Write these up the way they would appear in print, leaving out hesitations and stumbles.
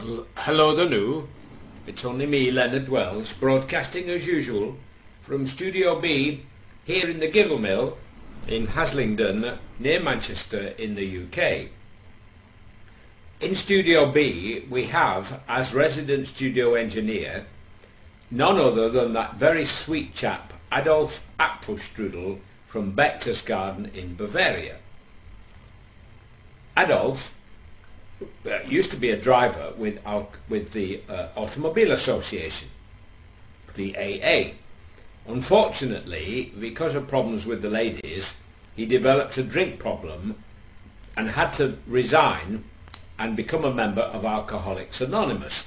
Hello the new. It's only me, Leonard Wells, broadcasting as usual from Studio B here in the GIGGLE Mill in Haslingden near Manchester in the UK. In Studio B we have as resident studio engineer none other than that very sweet chap Adolf Apfelstrudel from Berchtesgaden in Bavaria. Adolf used to be a driver with the Automobile Association, the AA. Unfortunately, because of problems with the ladies, he developed a drink problem and had to resign and become a member of Alcoholics Anonymous.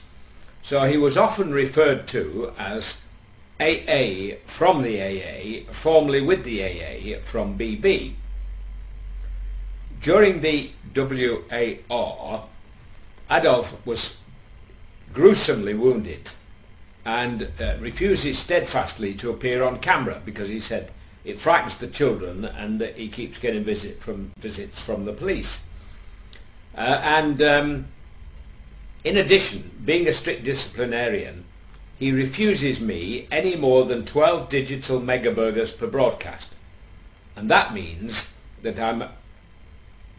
So he was often referred to as AA from the AA, formerly with the AA from BB. During the WAR, Adolf was gruesomely wounded and refuses steadfastly to appear on camera because he said it frightens the children and that he keeps getting visits from the police. In addition, being a strict disciplinarian, he refuses me any more than 12 digital megaburgers per broadcast, and that means that I'm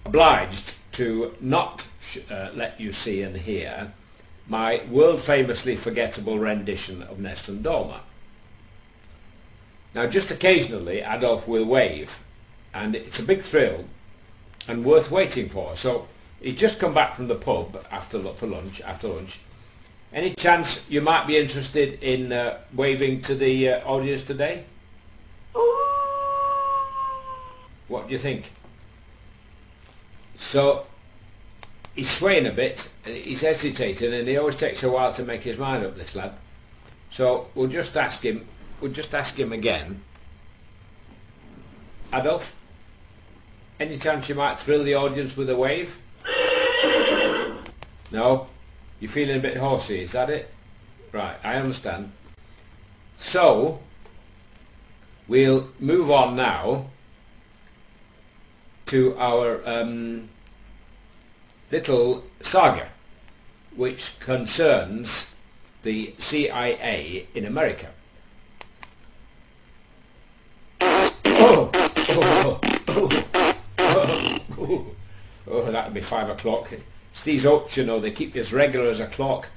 obliged to not let you see and hear my world famously forgettable rendition of Nessun Dorma. Now just occasionally Adolf will wave, and it's a big thrill and worth waiting for. So he's just come back from the pub after lunch. Any chance you might be interested in waving to the audience today? What do you think? So he's swaying a bit, he's hesitating, and he always takes a while to make his mind up, this lad. So we'll just ask him again. Adolf, any chance you might thrill the audience with a wave? No? You're feeling a bit horsey, is that it? Right, I understand. So we'll move on now to our little saga, which concerns the CIA in America. Oh, that'll be 5 o'clock. It's these oaks, you know, they keep you as regular as a clock.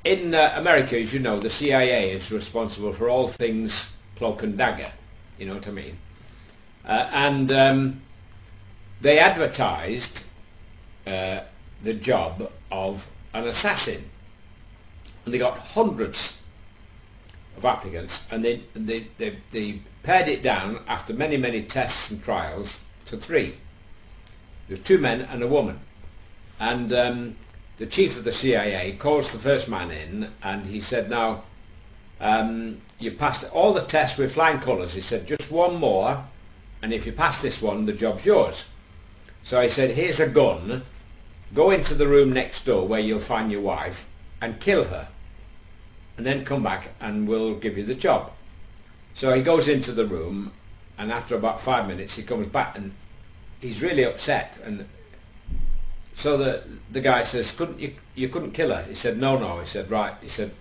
In America, as you know, the CIA is responsible for all things cloak and dagger, you know what I mean? They advertised the job of an assassin, and they got hundreds of applicants, and they pared it down after many tests and trials to 3. There's 2 men and a woman, and the chief of the CIA calls the first man in, and he said, now you passed all the tests with flying colours. He said, just one more, and if you pass this one, the job's yours. So I said, here's a gun, go into the room next door where you'll find your wife and kill her, and then come back and we'll give you the job. So he goes into the room, and after about 5 minutes he comes back and he's really upset, and so the guy says, you couldn't kill her? He said, no. He said, right. He said,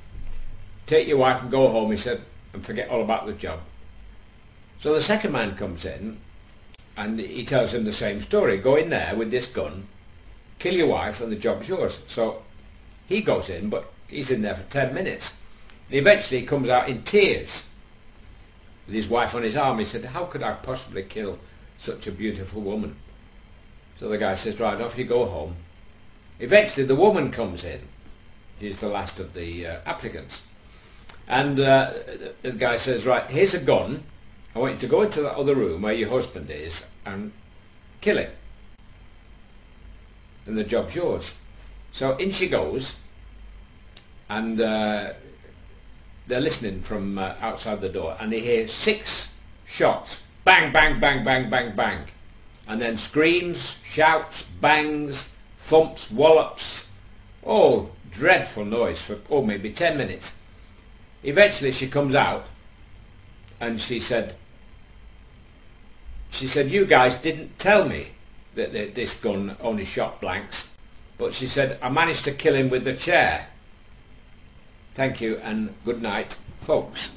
take your wife and go home, he said, and forget all about the job. So the second man comes in, and he tells him the same story. Go in there with this gun, kill your wife, and the job's yours. So he goes in, but he's in there for 10 minutes. And eventually he comes out in tears with his wife on his arm. He said, how could I possibly kill such a beautiful woman? So the guy says, right, off you go home. Eventually the woman comes in. She's the last of the applicants. And the guy says, right, here's a gun. I want you to go into that other room where your husband is and kill him, and the job's yours. So in she goes, and they're listening from outside the door, and they hear 6 shots, bang, bang, bang, bang, bang, bang, and then screams, shouts, bangs, thumps, wallops. Oh, dreadful noise for maybe 10 minutes. Eventually she comes out, and she said, you guys didn't tell me that this gun only shot blanks. but she said, I managed to kill him with the chair. Thank you and good night, folks.